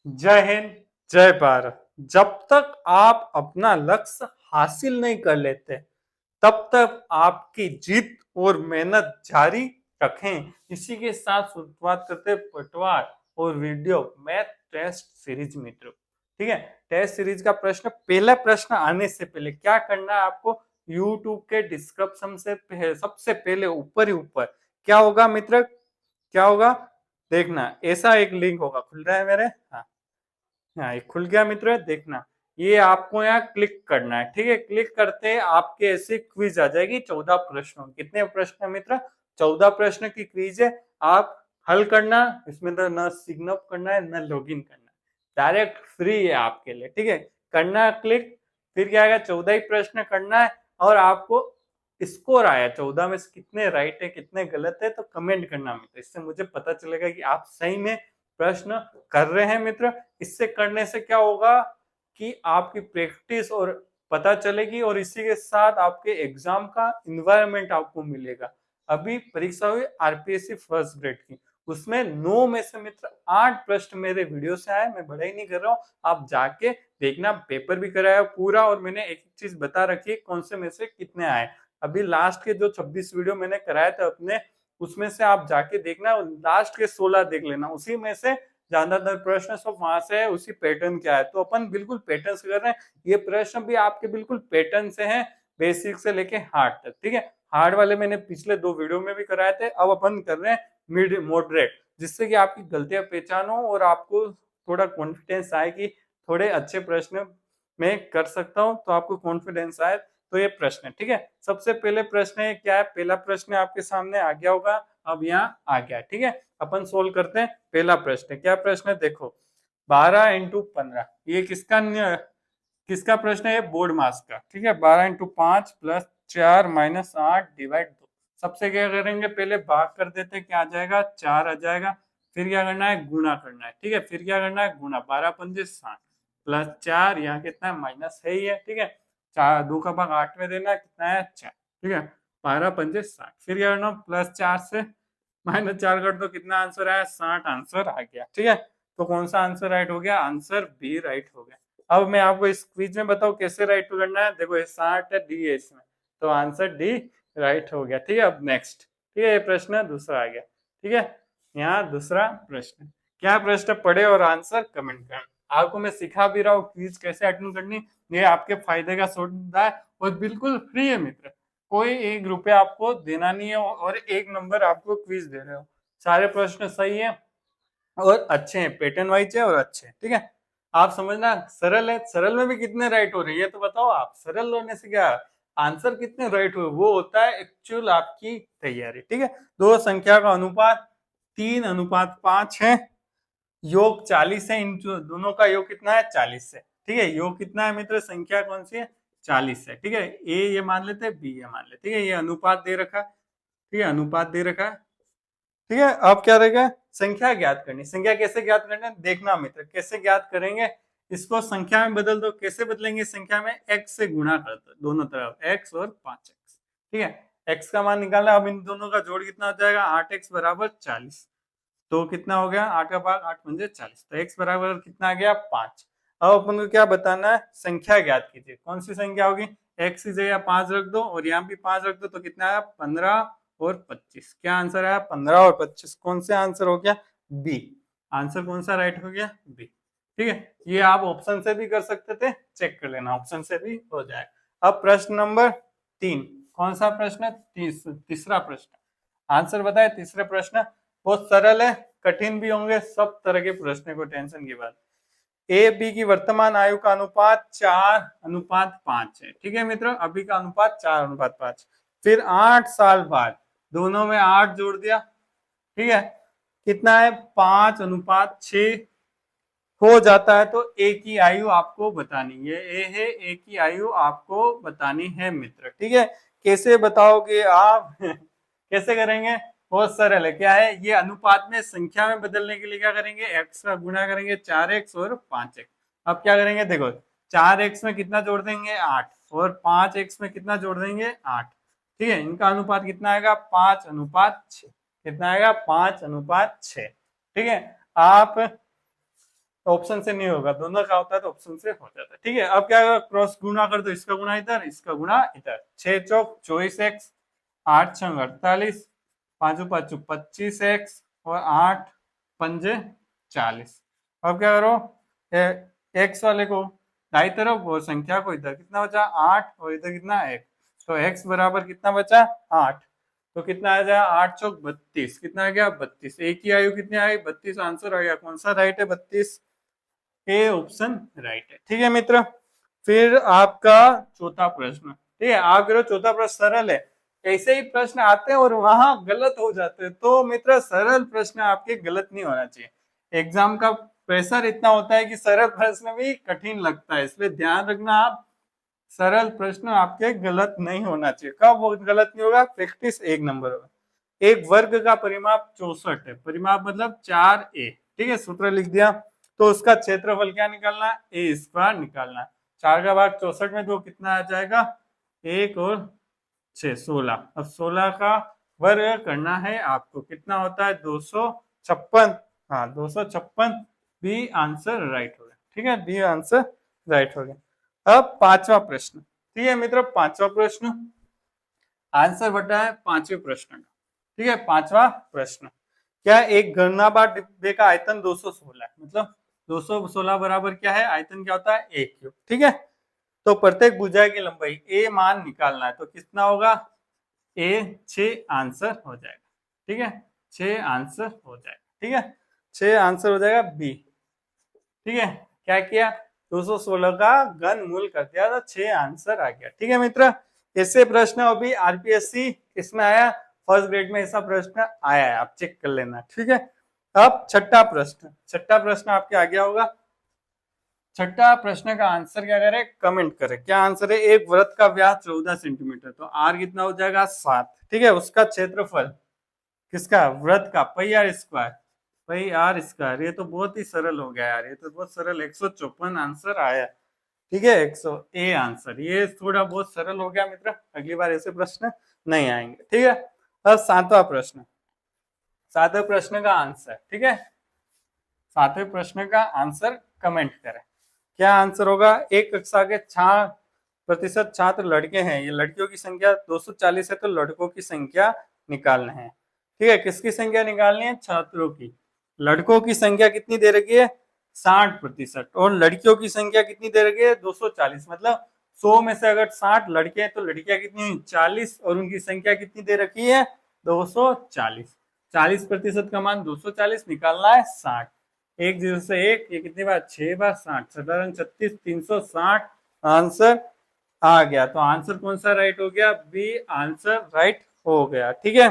जय हिंद, जय भारत। जब तक आप अपना लक्ष्य हासिल नहीं कर लेते, तब तक आपकी जीत और मेहनत जारी रखें। इसी के साथ शुरुआत करते हैं पटवार और वीडियो मैथ टेस्ट सीरीज मित्रों। ठीक है, टेस्ट सीरीज का प्रश्न, पहला प्रश्न आने से पहले क्या करना है आपको, यूट्यूब के डिस्क्रिप्शन से सबसे पहले ऊपर ही ऊपर क्या होगा मित्र, क्या होगा देखना, ऐसा एक लिंक होगा, खुल रहा है मेरे, हाँ हाँ ये खुल गया मित्र, देखना। ये आपको यहाँ क्लिक करना है, ठीक है। क्लिक करते हैं आपके ऐसे क्विज आ जाएगी 14 प्रश्नों, कितने प्रश्न है मित्र, 14 प्रश्न की क्विज है। आप हल करना, इसमें तो न सिग्न अप करना है न लॉगिन करना है, डायरेक्ट फ्री है आपके लिए, ठीक है। करना है क्लिक, फिर क्या आएगा, 14 ही प्रश्न करना है और आपको स्कोर आया 14 में से कितने राइट है कितने गलत है, तो कमेंट करना मित्र, इससे मुझे पता चलेगा कि आप सही में प्रश्न कर रहे हैं मित्र। इससे करने से क्या होगा कि आपकी प्रैक्टिस और पता चलेगी और इसी के साथ आपके एग्जाम का इन्वायरमेंट आपको मिलेगा। अभी परीक्षा हुई आरपीएससी फर्स्ट ग्रेड की, उसमें 9 में से मित्र 8 प्रश्न मेरे वीडियो से आए, मैं बड़ा ही नहीं कर रहा हूँ, आप जाके देखना, पेपर भी कराया पूरा और मैंने एक एक चीज बता रखी है कौन से में से कितने आए। अभी लास्ट के जो 26 वीडियो मैंने कराए थे अपने, उसमें से आप जाके देखना, लास्ट के 16 देख लेना, उसी में से ज्यादातर प्रश्न सब वहां से है, उसी पैटर्न क्या है, तो अपन बिल्कुल पैटर्न से कर रहे हैं। ये प्रश्न भी आपके बिल्कुल पैटर्न से हैं, बेसिक से लेके हार्ड तक, ठीक है। हार्ड वाले मैंने पिछले 2 वीडियो में भी कराए थे, अब अपन कर रहे हैं मिड मॉडरेट, जिससे कि आपकी गलतियां पहचानो और आपको थोड़ा कॉन्फिडेंस आए कि थोड़े अच्छे प्रश्न मैं कर सकता हूँ, तो आपको कॉन्फिडेंस आए। तो ये प्रश्न है, ठीक है। सबसे पहले प्रश्न है क्या है, पहला प्रश्न आपके सामने आ गया होगा, अब यहाँ आ गया, ठीक है। अपन सोल्व करते हैं। पहला प्रश्न है, क्या प्रश्न है देखो, 12 × 15, ये किसका प्रश्न है, बोर्ड मास का, ठीक है। 12 × 5 + 4 - 8 / 2, सबसे क्या करेंगे, पहले भाग कर देते हैं, क्या आ जाएगा, 4 आ जाएगा। फिर क्या करना है, गुना करना है, ठीक है। फिर क्या करना है, गुना, 12 × 5 = 60 +4, यहाँ कितना है, माइनस है ही है, ठीक है। 4, 2 का भाग 8 में देना, कितना है, 4, ठीक है। 12 × 5 = 60, फिर क्या करना, +4 से -4 कर दो, कितना आंसर आया, 60 आंसर आ गया, ठीक है। तो कौन सा आंसर राइट हो गया, आंसर बी राइट हो गया। अब मैं आपको इस क्विज में बताऊं कैसे राइट करना है, देखो ये 60 है, डी है इसमें, तो आंसर डी राइट हो गया, ठीक है। अब नेक्स्ट, ठीक है, ये प्रश्न दूसरा आ गया, ठीक है। यहाँ दूसरा प्रश्न, क्या प्रश्न पढ़े और आंसर कमेंट कर। आपको मैं सिखा भी रहा हूँ क्विज कैसे अटेंड करनी, ये आपके फायदे का सौदा है और बिल्कुल फ्री है मित्र, कोई 1 रुपया आपको देना नहीं है और 1 नंबर आपको क्विज दे रहे हो। सारे प्रश्न सही है और अच्छे हैं, पैटर्न वाइज है और अच्छे हैं, ठीक है। आप समझना, सरल है, सरल में भी कितने राइट हो रहे हैं ये तो बताओ आप, सरल होने से क्या, आंसर कितने राइट हुए वो होता है एक्चुअल आपकी तैयारी, ठीक है। दो संख्या का अनुपात 3:5 है, योग 40 है, इन दोनों का योग कितना है, 40 है, ठीक है। योग कितना है मित्र, संख्या कौन सी है, 40 है, ठीक है। ए ये मान लेते हैं, बी ये मान लेते, ठीक है। ये अनुपात दे रखा है, ठीक है, अनुपात दे रखा है, ठीक है। अब क्या रहेगा, संख्या ज्ञात करनी, संख्या कैसे ज्ञात करना है देखना मित्र, कैसे ज्ञात करेंगे, इसको संख्या में बदल दो, कैसे बदलेंगे, संख्या में x से गुणा कर दो दोनों तरफ, x और 5x, ठीक है। x का मान निकालना, अब इन दोनों का जोड़ कितना हो जाएगा, 8x = 40, तो कितना हो गया, 8 का भाग 8 × 5 = 40, तो x बराबर कितना आ गया, 5। अब अपन को क्या बताना है, संख्या ज्ञात कीजिए, कौन सी संख्या होगी, x की जगह 5 रख दो और यहाँ भी 5 रख दो, तो कितना आया, 15 और 25, क्या आंसर आया, 15 और 25, कौन से आंसर हो गया, बी, आंसर कौन सा राइट हो गया, बी, ठीक है। ये आप ऑप्शन से भी कर सकते थे, चेक कर लेना, ऑप्शन से भी हो जाए। अब प्रश्न नंबर 3, कौन सा प्रश्न, तीसरा प्रश्न, आंसर बताए, तीसरे प्रश्न बहुत सरल है, कठिन भी होंगे, सब तरह के प्रश्न को टेंशन की बात। ए बी की वर्तमान आयु का अनुपात 4:5 है, ठीक है मित्रों, अभी का अनुपात 4:5। फिर 8 साल बाद दोनों में 8 जोड़ दिया, ठीक है, कितना है, 5:6 हो जाता है, तो ए की आयु आपको बतानी है, ए है, ए की आयु आपको बतानी है मित्र, ठीक है। कैसे बताओगे आप कैसे करेंगे, बहुत सरल है, क्या है, ये अनुपात में संख्या में बदलने के लिए क्या करेंगे, x का गुणा करेंगे 4x और 5x। अब क्या करेंगे देखो, 4x में कितना जोड़ देंगे, 8, और 5x में कितना जोड़ देंगे, 8, ठीक है। इनका अनुपात कितना आएगा, 5:6, कितना आएगा, 5:6, ठीक है। आप ऑप्शन से नहीं होगा, दोनों का होता है तो ऑप्शन से हो जाता है। ठीक है, अब क्या होगा, क्रॉस गुना कर दो, इसका गुना इधर, इसका गुना इधर। 6 चौक 24x, 8 छंग 48, 5 5 25x और 8 पंजे 40। अब क्या करो, एक्स वाले को दाई तरफ और संख्या को इधर, कितना बचा 8 और इधर कितना 1, तो x बराबर कितना बचा 8। तो कितना आ जाएगा 8 चौक 32, कितना आ गया 32। एक की आयु कितनी आई 32, आंसर आ गया। कौन सा राइट है 32, ए ऑप्शन राइट है। ठीक है मित्र, फिर आपका चौथा प्रश्न। ठीक है, आप करो चौथा प्रश्न सरल है, ऐसे ही प्रश्न आते हैं और वहां गलत हो जाते हैं, तो मित्र सरल प्रश्न आपके गलत नहीं होना चाहिए। एग्जाम का प्रेशर इतना होता है कि सरल प्रश्न भी कठिन लगता है, इसलिए ध्यान रखना आप सरल प्रश्न आपके गलत नहीं होना चाहिए। कब वो गलत नहीं होगा, प्रैक्टिस 1 नंबर होगा। एक वर्ग का परिमाप 64 है, परिमाप मतलब 4a। ठीक है, सूत्र लिख दिया, तो उसका क्षेत्रफल क्या निकालना है, ए स्क्वायर निकालना है। 4 का भाग 64 में दो, कितना आ जाएगा 1 और 6 16। अब 16 का वर्ग करना है आपको, कितना होता है 256। हाँ 256, बी आंसर राइट हो गया। ठीक है, बी आंसर राइट हो गया। अब पांचवा प्रश्न। ठीक है मित्र, पांचवा प्रश्न आंसर बटा है पांचवें प्रश्न का। ठीक है, पांचवा प्रश्न, क्या एक घनाभार डिब्बे का आयतन 216 है, मतलब 216 बराबर क्या है, आयतन क्या होता है a क्यूब। ठीक है, तो प्रत्येक भुजा की लंबाई a मान निकालना है, तो कितना होगा a 6 आंसर हो जाएगा। ठीक है, 6 आंसर हो जाएगा। ठीक है, 6 आंसर हो जाएगा बी। ठीक है, क्या किया 216 का घन मूल कर दिया तो 6 आंसर आ गया। ठीक है मित्र, ऐसे प्रश्न अभी आरपीएससी इसमें आया, फर्स्ट ग्रेड में ऐसा प्रश्न आया है, आप चेक कर लेना। ठीक है, अब छठा प्रश्न, छठा प्रश्न आपके आ गया होगा। छठा प्रश्न का आंसर क्या करें, कमेंट करें। क्या आंसर है, एक वृत्त का व्यास 14 सेंटीमीटर, तो आर कितना हो जाएगा 7। ठीक है, उसका क्षेत्रफल किसका, वृत्त का, pi r square, pi r square. ये तो बहुत ही सरल हो गया यार, ये तो बहुत सरल, 154 आंसर आया। ठीक है, 100 ए आंसर, ये थोड़ा बहुत सरल हो गया मित्र, अगली बार ऐसे प्रश्न नहीं आएंगे। ठीक है, अब सातवां प्रश्न, सातवें प्रश्न का आंसर। ठीक है, सातवें प्रश्न का आंसर कमेंट करें। क्या आंसर होगा, एक कक्षा के 6% छात्र लड़के हैं, ये लड़कियों की संख्या 240 है, तो लड़कों की संख्या निकालना है। ठीक है, किसकी संख्या निकालनी है, छात्रों की। लड़कों की संख्या कितनी दे रखी है 60% और लड़कियों की संख्या कितनी दे रखी है 240, मतलब 100 में से अगर 60 लड़के हैं तो लड़कियां कितनी हुई 40, और उनकी संख्या कितनी दे रखी है 240। 40% का मान 240 निकालना है 60, एक जीरो से एक, ये कितनी बार 6 बार 60, 36 360 आंसर आ गया। तो आंसर कौन सा राइट हो गया, बी आंसर राइट हो गया। ठीक है,